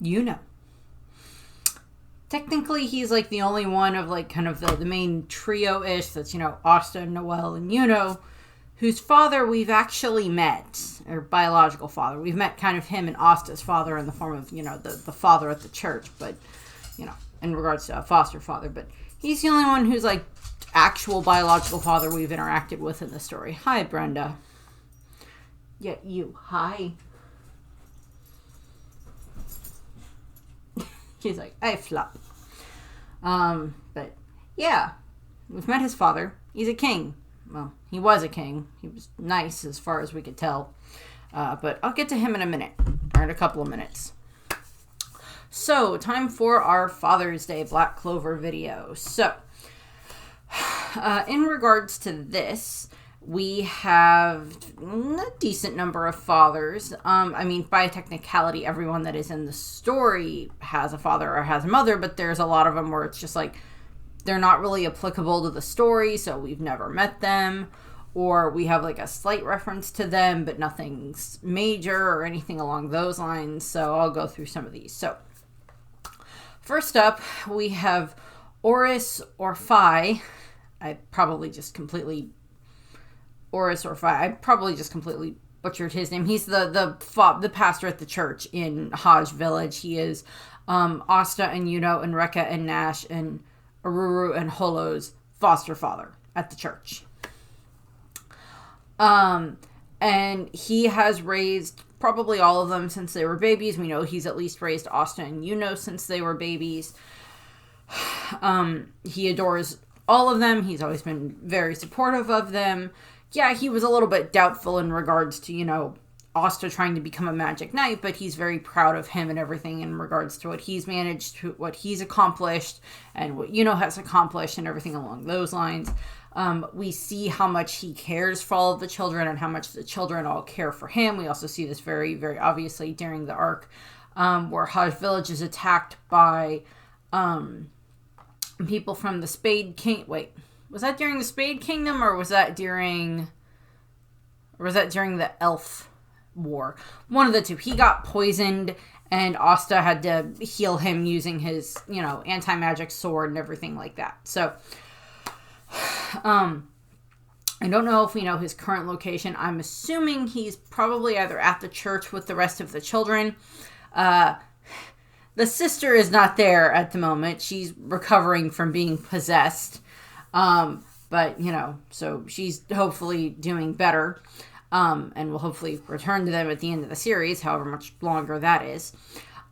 Yuno. Technically, he's like the only one of like kind of the main trio-ish that's, Asta, Noelle, and Yuno, whose father we've actually met, or biological father. We've met kind of him and Asta's father in the form of, the father at the church, but, in regards to a foster father. But he's the only one who's like actual biological father we've interacted with in the story. Hi, Brenda. Yeah, you. Hi. He's like, hey, flop. But yeah, we've met his father. He's a king. Well, he was a king. He was nice as far as we could tell. But I'll get to him in a minute, or in a couple of minutes. So, time for our Father's Day Black Clover video. So, in regards to this, we have a decent number of fathers. By technicality, everyone that is in the story has a father or has a mother, but there's a lot of them where it's just like, they're not really applicable to the story, so we've never met them, or we have like a slight reference to them, but nothing's major or anything along those lines, so I'll go through some of these. So, first up, we have Oris or Phi. I probably just completely butchered his name. He's the pastor at the church in Hajj Village. He is Asta and Yuno and Rekka and Nash and Aruru and Holo's foster father at the church. And he has raised probably all of them since they were babies. We know he's at least raised Asta and Yuno since they were babies. He adores all of them. He's always been very supportive of them. Yeah, he was a little bit doubtful in regards to, Asta trying to become a magic knight, but he's very proud of him and everything in regards to what he's managed, to what he's accomplished, and what Yuno has accomplished, and everything along those lines. We see how much he cares for all of the children and how much the children all care for him. We also see this very, very obviously during the arc where Hajj Village is attacked by people from the Spade King. Wait, was that during the Spade Kingdom, or was that during the Elf War? One of the two. He got poisoned, and Asta had to heal him using his, anti-magic sword and everything like that. So, I don't know if we know his current location. I'm assuming he's probably either at the church with the rest of the children. The sister is not there at the moment. She's recovering from being possessed. But, so she's hopefully doing better. And will hopefully return to them at the end of the series, however much longer that is.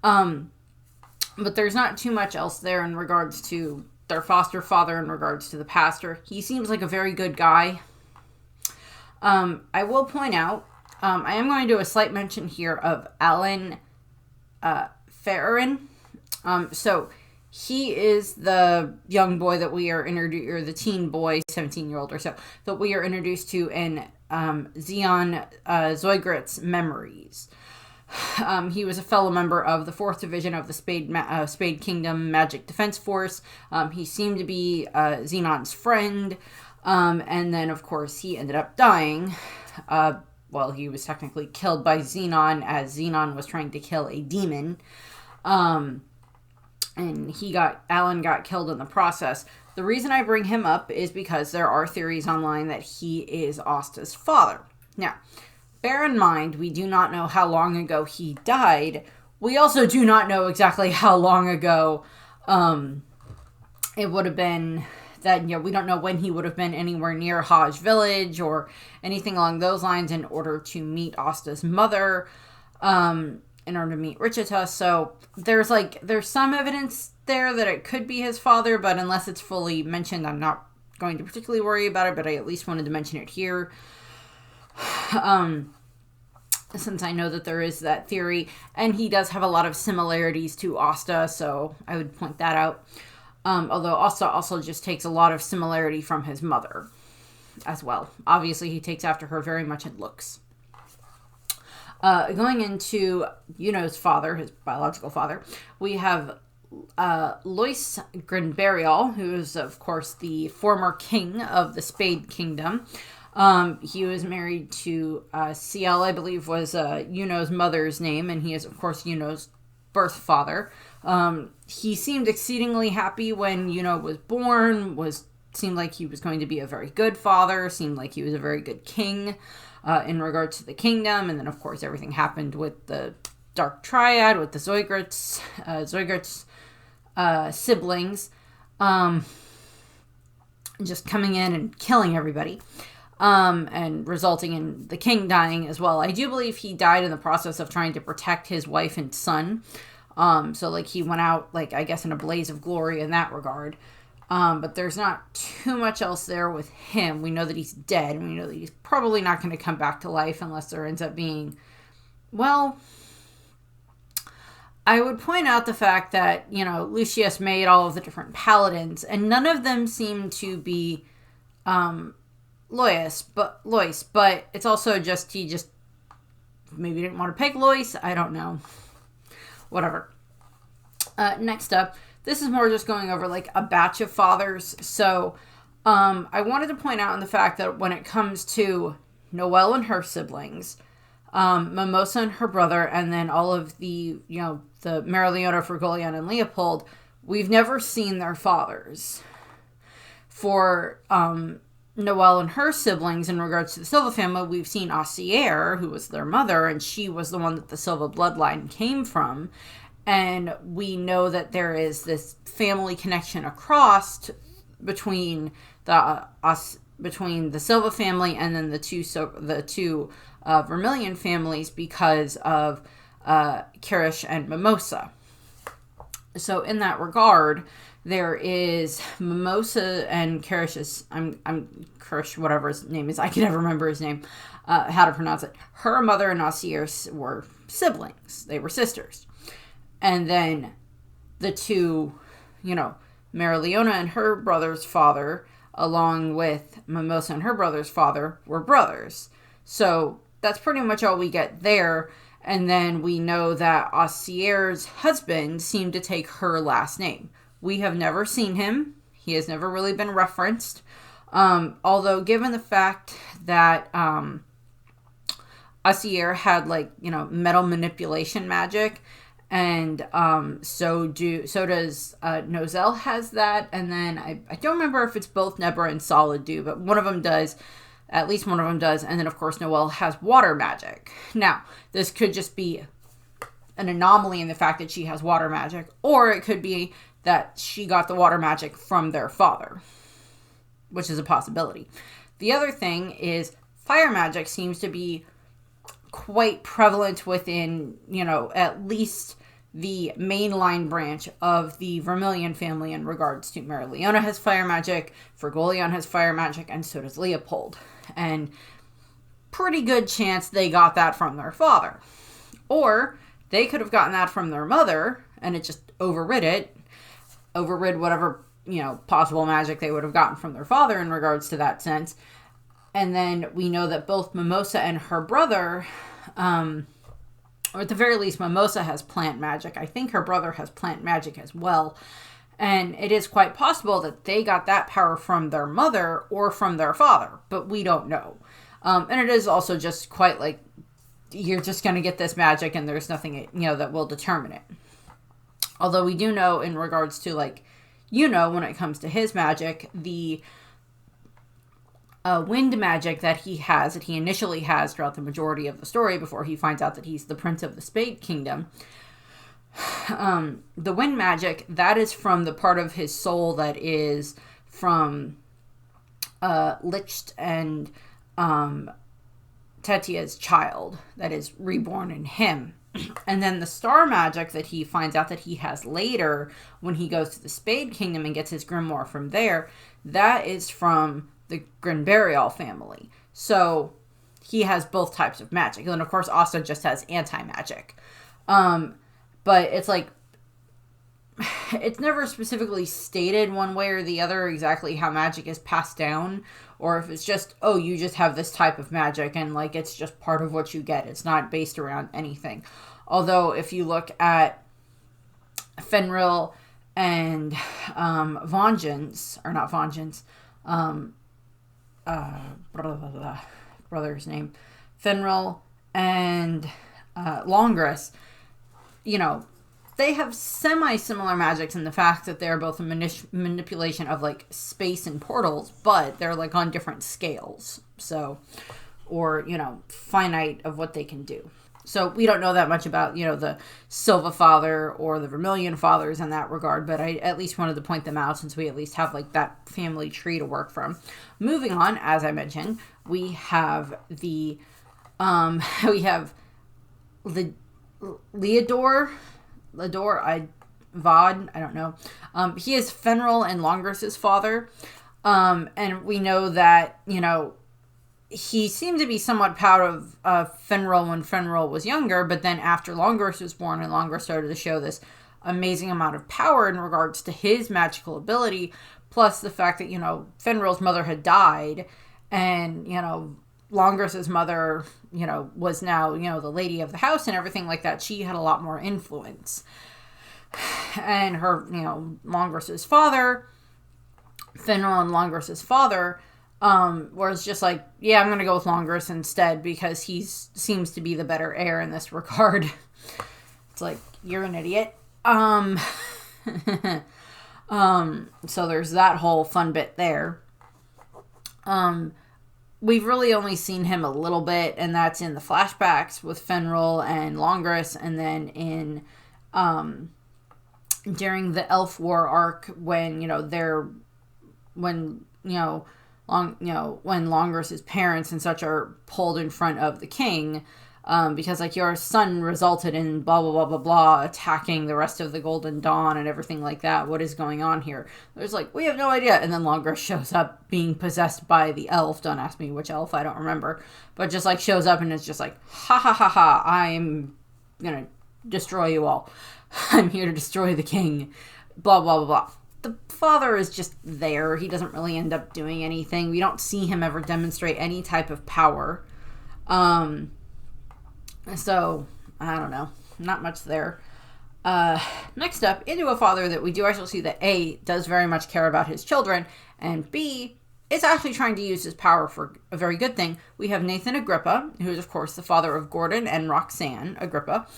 But there's not too much else there in regards to their foster father, in regards to the pastor. He seems like a very good guy. I will point out, I am going to do a slight mention here of Alan Farron. So he is the young boy that we are introduced, or the teen boy, 17-year-old or so, that we are introduced to in Zeon Zoigrit's Memories. He was a fellow member of the 4th Division of the Spade Kingdom Magic Defense Force. He seemed to be Xenon's friend. And then, of course, he ended up dying. He was technically killed by Xenon, as Xenon was trying to kill a demon. And Alan got killed in the process. The reason I bring him up is because there are theories online that he is Asta's father. Now, bear in mind, we do not know how long ago he died. We also do not know exactly how long ago it would have been that, we don't know when he would have been anywhere near Hajj Village or anything along those lines in order to meet Asta's mother, in order to meet Richita. So there's some evidence there that it could be his father, but unless it's fully mentioned, I'm not going to particularly worry about it, but I at least wanted to mention it here. Since I know that there is that theory, and he does have a lot of similarities to Asta, so I would point that out. Although Asta also just takes a lot of similarity from his mother as well. Obviously, he takes after her very much in looks. Going into Yuno's father, his biological father, we have Lois Grinberial, who is, of course, the former king of the Spade Kingdom. He was married to Ciel, I believe was Yuno's mother's name, and he is, of course, Yuno's birth father. He seemed exceedingly happy when was born, seemed like he was going to be a very good father, seemed like he was a very good king in regards to the kingdom. And then, of course, everything happened with the Dark Triad, with the Zoigert's siblings, just coming in and killing everybody, and resulting in the king dying as well. I do believe he died in the process of trying to protect his wife and son. So, like, he went out, like, I guess in a blaze of glory in that regard. But there's not too much else there with him. We know that he's dead, and we know that he's probably not going to come back to life unless there ends up being, well, I would point out the fact that, Lucius made all of the different paladins, and none of them seem to be Lois, but it's also just, he just maybe didn't want to pick Lois. I don't know. Whatever. Next up, this is more just going over like a batch of fathers. So I wanted to point out in the fact that when it comes to Noelle and her siblings, Mimosa and her brother, and then all of the, the Marileona, Fergolion, and Leopold, we've never seen their fathers. For Noelle and her siblings, in regards to the Silva family, we've seen Ossier, who was their mother, and she was the one that the Silva bloodline came from. And we know that there is this family connection across between the Silva family and then the two Vermilion families because of Kirish and Mimosa. So in that regard, there is Mimosa and Kirish's, I'm Kirish, whatever his name is, I can never remember his name, how to pronounce it. Her mother and Ossier were siblings. They were sisters. And then the two, Marileona and her brother's father, along with Mimosa and her brother's father, were brothers. So that's pretty much all we get there. And then we know that Ossier's husband seemed to take her last name. We have never seen him. He has never really been referenced. Although given the fact that Ossier had metal manipulation magic, and so does Nozel has that, and then I don't remember if it's both Nebra and Solid do, but one of them does. At least one of them does. And then, of course, Noelle has water magic. Now, this could just be an anomaly in the fact that she has water magic. Or it could be that she got the water magic from their father, which is a possibility. The other thing is fire magic seems to be quite prevalent within, at least the mainline branch of the Vermilion family in regards to Marileona has fire magic, Fergolion has fire magic, and so does Leopold. And pretty good chance they got that from their father. Or they could have gotten that from their mother, and it just overrid whatever, possible magic they would have gotten from their father in regards to that sense. And then we know that both Mimosa and her brother, or at the very least, Mimosa has plant magic. I think her brother has plant magic as well. And it is quite possible that they got that power from their mother or from their father, but we don't know. And it is also just quite like, you're just going to get this magic and there's nothing, that will determine it. Although we do know in regards to when it comes to his magic, the wind magic that he initially has throughout the majority of the story before he finds out that he's the Prince of the Spade Kingdom. The wind magic, that is from the part of his soul that is from Licht and Tetia's child that is reborn in him. And then the star magic that he finds out that he has later when he goes to the Spade Kingdom and gets his grimoire from there, that is from the Grinbarial family. So he has both types of magic. And of course, Asta just has anti-magic. But it's it's never specifically stated one way or the other exactly how magic is passed down, or if it's just, oh, you just have this type of magic and it's just part of what you get. It's not based around anything. Although if you look at Fenrir and Vengeance, or not Vengeance, brother's name, Fenrir and Longris, they have semi-similar magics in the fact that they're both a manipulation of like space and portals, but they're like on different scales. So, or, you know, finite of what they can do. So we don't know that much about, you know, the Silva Father or the Vermilion Fathers in that regard, but I at least wanted to point them out since we at least have like that family tree to work from. Moving on, as I mentioned, we have the Leodor, I don't know. He is Fenrir and Longros's father. And we know that, you know, he seemed to be somewhat proud of Fenrir when Fenrir was younger, but then after Longros was born and Longros started to show this amazing amount of power in regards to his magical ability, plus the fact that, you know, Fenrir's mother had died, and, you know, Longros's mother, you know, was now, you know, the lady of the house and everything like that. She had a lot more influence. And her, you know, Longros's father, Fenrir and Longros's father, was just like, yeah, I'm going to go with Longros instead because he seems to be the better heir in this regard. It's like, you're an idiot. So there's that whole fun bit there. We've really only seen him a little bit, and that's in the flashbacks with Fenrir and Longros, and then in, during the Elf War arc when, you know, when Longros's parents and such are pulled in front of the king, because like your son resulted in blah blah blah blah blah attacking the rest of the Golden Dawn and everything like that. What is going on here? There's like, we have no idea. And then Longros shows up being possessed by the elf. Don't ask me which elf, I don't remember. But just like shows up and is just like, ha ha ha ha, I'm gonna destroy you all. I'm here to destroy the king. Blah blah blah blah. The father is just there. He doesn't really end up doing anything. We don't see him ever demonstrate any type of power. So, I don't know. Not much there. Next up, into a father that we do actually see that A, does very much care about his children, and B, is actually trying to use his power for a very good thing. We have Nathan Agrippa, who is, of course, the father of Gordon and Roxanne Agrippa.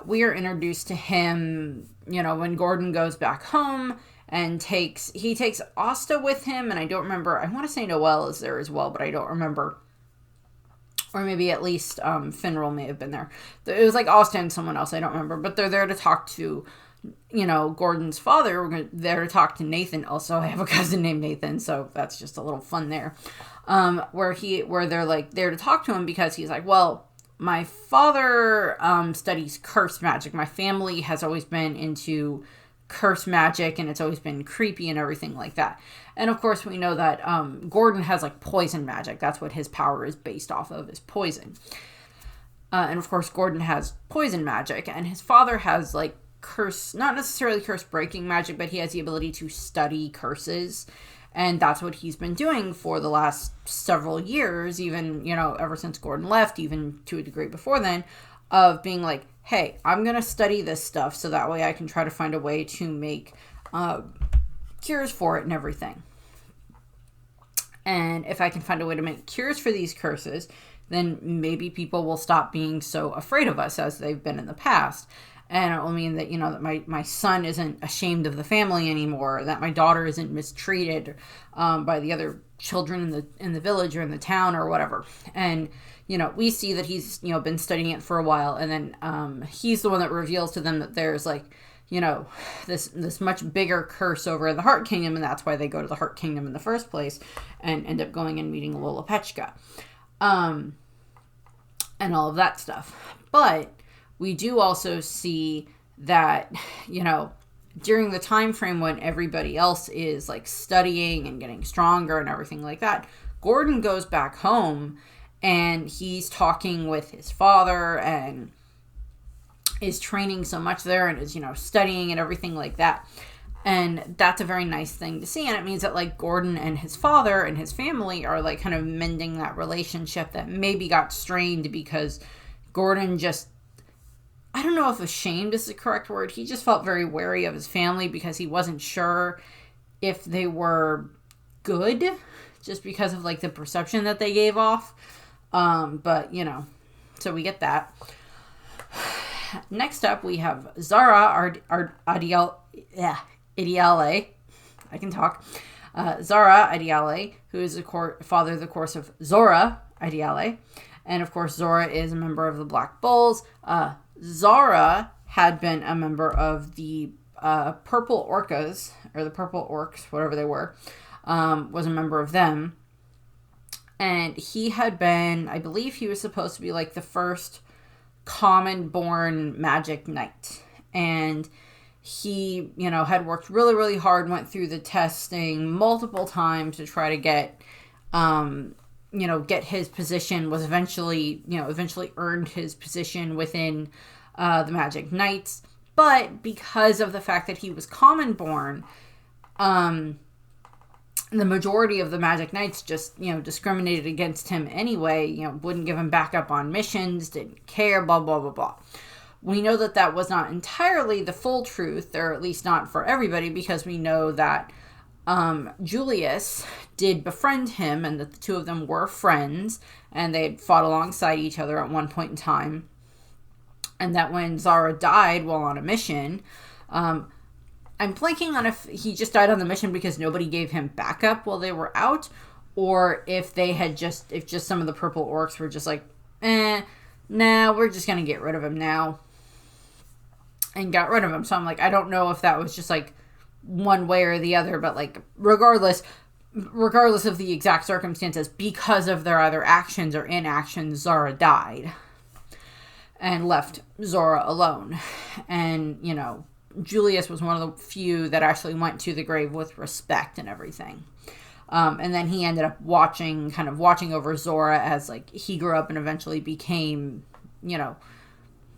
We are introduced to him, you know, when Gordon goes back home and he takes Asta with him, and I don't remember, I want to say Noelle is there as well, but I don't remember. Or maybe at least Fenrir may have been there. It was like Asta and someone else, I don't remember, but they're there to talk to, you know, Gordon's father. We're there to talk to Nathan. Also, I have a cousin named Nathan, so that's just a little fun there. Where they're like there to talk to him because he's like, well, my father studies curse magic. My family has always been into curse magic, and it's always been creepy and everything like that. And of course, we know that Gordon has like poison magic. That's what his power is based off of, is poison. And of course, Gordon has poison magic, and his father has like curse, not necessarily curse breaking magic, but he has the ability to study curses. And that's what he's been doing for the last several years, even, you know, ever since Gordon left, even to a degree before then, of being like, hey, I'm going to study this stuff so that way I can try to find a way to make cures for it and everything. And if I can find a way to make cures for these curses, then maybe people will stop being so afraid of us as they've been in the past. And it will mean that, you know, that my son isn't ashamed of the family anymore, that my daughter isn't mistreated by the other children in the village or in the town or whatever. And, you know, we see that he's, you know, been studying it for a while, and then he's the one that reveals to them that there's like, you know, this much bigger curse over in the Heart Kingdom, and that's why they go to the Heart Kingdom in the first place and end up going and meeting Lola Pechka. And all of that stuff. But we do also see that, you know, during the time frame when everybody else is like studying and getting stronger and everything like that, Gordon goes back home and he's talking with his father and is training so much there and is, you know, studying and everything like that. And that's a very nice thing to see. And it means that like Gordon and his father and his family are like kind of mending that relationship that maybe got strained because Gordon just, I don't know if ashamed is the correct word. He just felt very wary of his family because he wasn't sure if they were good just because of like the perception that they gave off. But, you know, so we get that. Next up, we have Zara Ideale. I can talk. Zara Ideale, who is the father of the course of Zora Ideale. And of course, Zora is a member of the Black Bulls. Zara had been a member of the Purple Orcas, or the Purple Orcs, whatever they were, was a member of them. And he had been, I believe he was supposed to be like the first common-born magic knight. And he, had worked really, really hard, went through the testing multiple times to try to get, get his position, was eventually earned his position within the Magic Knights. But because of the fact that he was common-born, the majority of the Magic Knights just, discriminated against him anyway, wouldn't give him backup on missions, didn't care, blah, blah, blah, blah. We know that that was not entirely the full truth, or at least not for everybody, because we know that Julius did befriend him, and that the two of them were friends, and they had fought alongside each other at one point in time. And that when Zara died while on a mission, I'm blanking on if he just died on the mission because nobody gave him backup while they were out, or if just some of the Purple Orcs were just like, nah, we're just going to get rid of him now. And got rid of him. So I'm like, I don't know if that was just like one way or the other, but like regardless of the exact circumstances, because of their either actions or inactions, Zara died and left Zora alone. And, Julius was one of the few that actually went to the grave with respect and everything. And then he ended up watching over Zora as like he grew up and eventually became,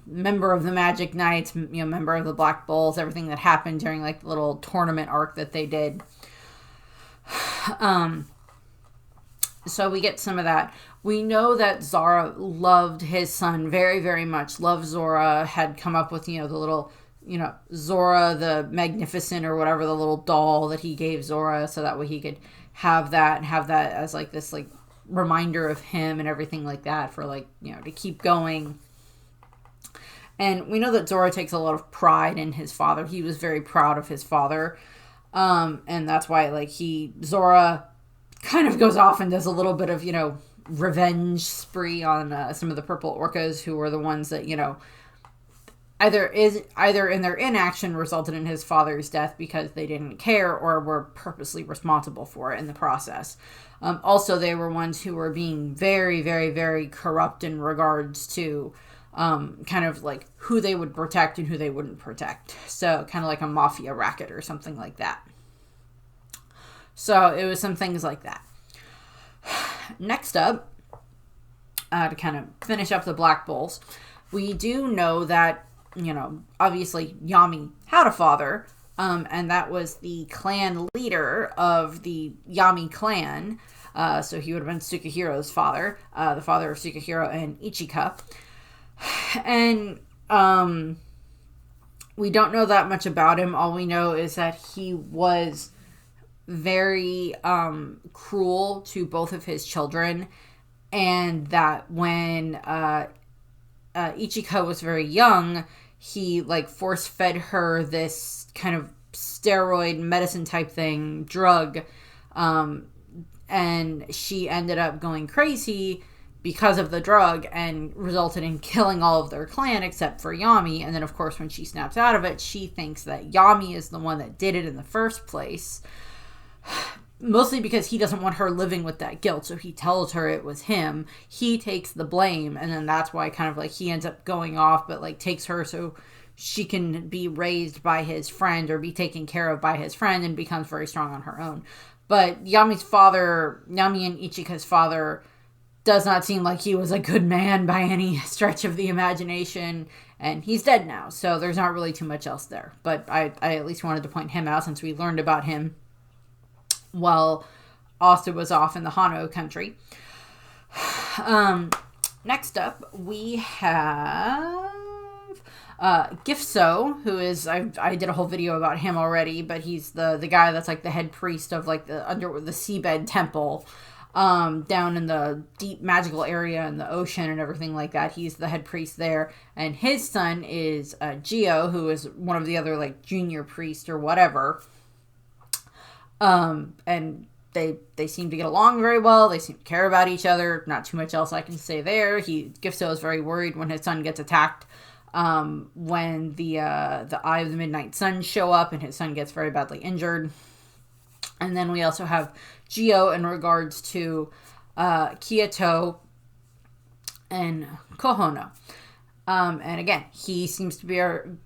member of the Magic Knights, member of the Black Bulls, everything that happened during like the little tournament arc that they did. So we get some of that. We know that Zara loved his son very, very much. Loved Zora, had come up with, the little, Zora the Magnificent or whatever, the little doll that he gave Zora so that way he could have that as like this like reminder of him and everything like that for like, to keep going. And we know that Zora takes a lot of pride in his father. He was very proud of his father. And that's why like Zora kind of goes off and does a little bit of, revenge spree on some of the Purple Orcas who were the ones that, either in their inaction resulted in his father's death because they didn't care or were purposely responsible for it in the process. Also, they were ones who were being very, very, very corrupt in regards to kind of like who they would protect and who they wouldn't protect. So kind of like a mafia racket or something like that. So it was some things like that. Next up, to kind of finish up the Black Bulls, we do know that, obviously Yami had a father, and that was the clan leader of the Yami clan. So he would have been Tsukuhiro's father, the father of Tsukihiro and Ichika. And we don't know that much about him. All we know is that he was very cruel to both of his children, and that when Ichika was very young, he like force fed her this kind of steroid medicine type thing, drug, and she ended up going crazy because of the drug and resulted in killing all of their clan except for Yami. And then of course when she snaps out of it, she thinks that Yami is the one that did it in the first place, mostly because he doesn't want her living with that guilt. So he tells her it was him. He takes the blame, and then that's why kind of like he ends up going off, but like takes her so she can be raised by his friend or be taken care of by his friend, and becomes very strong on her own. But Yami and Ichika's father does not seem like he was a good man by any stretch of the imagination, and he's dead now, so there's not really too much else there. But I at least wanted to point him out since we learned about him while Asta was off in the Hano country. Next up, we have Gifso, who is, I did a whole video about him already, but he's the guy that's like the head priest of like the seabed temple. down in the deep magical area in the ocean and everything like that. He's the head priest there. And his son is Geo, who is one of the other, like, junior priests or whatever. And they seem to get along very well. They seem to care about each other. Not too much else I can say there. Gifso is very worried when his son gets attacked. When the Eye of the Midnight Sun show up and his son gets very badly injured. And then we also have Geo in regards to Kiyoto and Kohono. And again, he seems to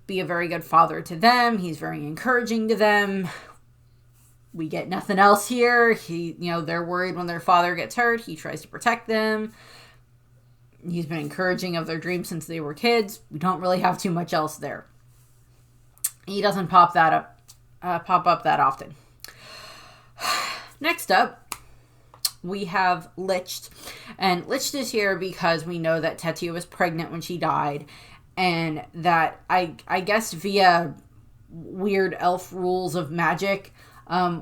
be a very good father to them. He's very encouraging to them. We get nothing else here. They're worried when their father gets hurt. He tries to protect them. He's been encouraging of their dreams since they were kids. We don't really have too much else there. He doesn't pop up that often. Next up, we have Licht. And Licht is here because we know that Tetia was pregnant when she died. And that, I guess via weird elf rules of magic,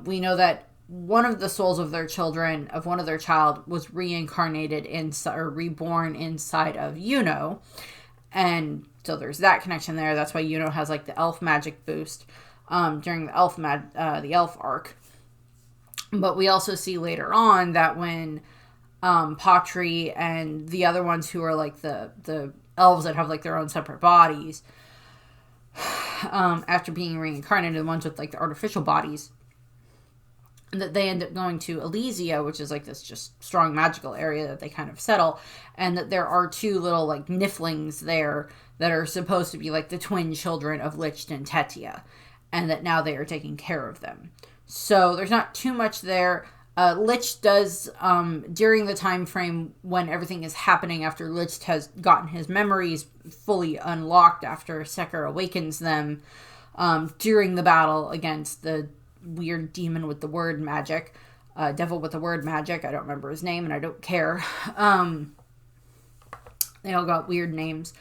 we know that one of the souls of their children, of one of their child, was reincarnated reborn inside of Yuno. And so there's that connection there. That's why Yuno has, like, the elf magic boost during the elf arc. But we also see later on that when Patri and the other ones who are, like, the elves that have, like, their own separate bodies, after being reincarnated, the ones with, like, the artificial bodies, that they end up going to Elysia, which is, like, this just strong magical area that they kind of settle, and that there are two little, like, niflings there that are supposed to be, like, the twin children of Licht and Tetia, and that now they are taking care of them. So there's not too much there. Licht does, during the time frame when everything is happening after Licht has gotten his memories fully unlocked after Seker awakens them, during the battle against the weird demon with the word magic, devil with the word magic. I don't remember his name and I don't care. They all got weird names.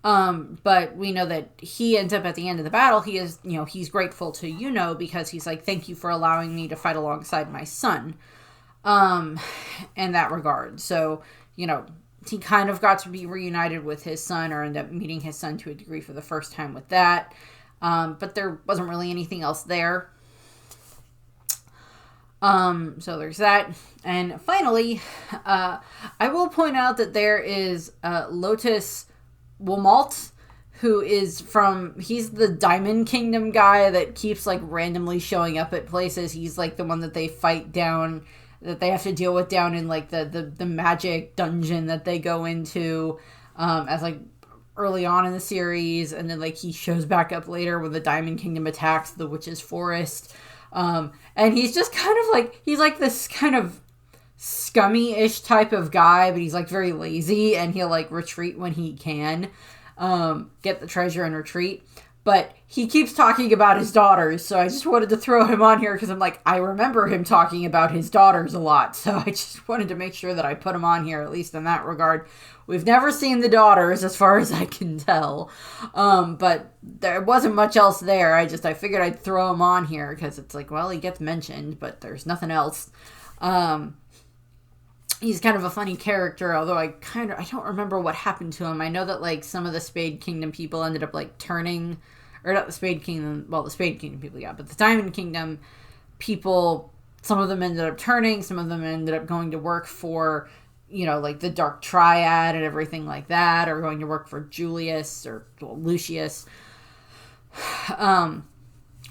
But we know that he ends up at the end of the battle. He is, he's grateful to Yuno because he's like, thank you for allowing me to fight alongside my son. In that regard. So, he kind of got to be reunited with his son, or end up meeting his son to a degree for the first time with that. But there wasn't really anything else there. So there's that. And finally, I will point out that there is Lotus Wilmalt, who is he's the Diamond Kingdom guy that keeps, like, randomly showing up at places. He's, like, the one that they fight down, that they have to deal with down in, like, the magic dungeon that they go into, as, like, early on in the series. And then, like, he shows back up later when the Diamond Kingdom attacks the Witch's Forest. And he's just kind of like, he's like this kind of scummy-ish type of guy, but he's, like, very lazy, and he'll, like, retreat when he can, get the treasure and retreat. But he keeps talking about his daughters, so I just wanted to throw him on here because I'm like, I remember him talking about his daughters a lot, so I just wanted to make sure that I put him on here, at least in that regard. We've never seen the daughters, as far as I can tell, but there wasn't much else there. I figured I'd throw him on here because it's like, well, he gets mentioned, but there's nothing else. He's kind of a funny character, although I don't remember what happened to him. I know that, like, some of the Spade Kingdom people ended up, like, turning, or not the Spade Kingdom, well, the Spade Kingdom people, yeah, but the Diamond Kingdom people, some of them ended up turning, some of them ended up going to work for, like, the Dark Triad and everything like that, or going to work for Julius, or, well, Lucius. I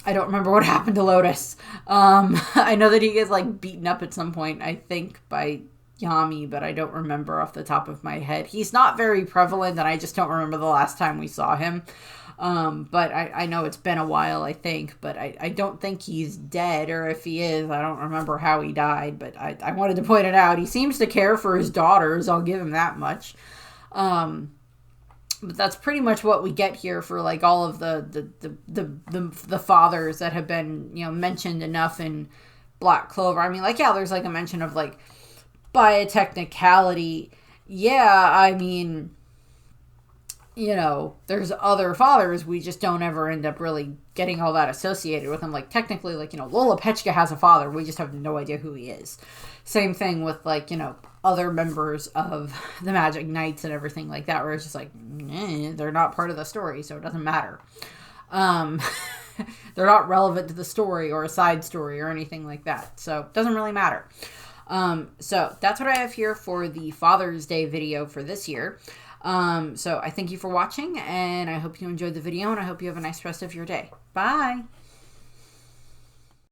don't remember what happened to Lotus. I know that he gets, like, beaten up at some point, I think, by Yami, but I don't remember off the top of my head. He's not very prevalent, and I just don't remember the last time we saw him. But I know it's been a while, I think, but I don't think he's dead, or if he is, I don't remember how he died, but I wanted to point it out. He seems to care for his daughters, I'll give him that much. But that's pretty much what we get here for, like, all of the fathers that have been, mentioned enough in Black Clover. I mean, like, yeah, there's, like, a mention of, like, by a technicality, yeah, I mean, you know, there's other fathers, we just don't ever end up really getting all that associated with them. Like, technically, like, you know, Lola Pechka has a father. We just have no idea who he is. Same thing with, like, you know, other members of the Magic Knights and everything like that, where it's just like, they're not part of the story, so it doesn't matter. They're not relevant to the story or a side story or anything like that. So it doesn't really matter. So that's what I have here for the Father's Day video for this year. So I thank you for watching, and I hope you enjoyed the video, and I hope you have a nice rest of your day. Bye!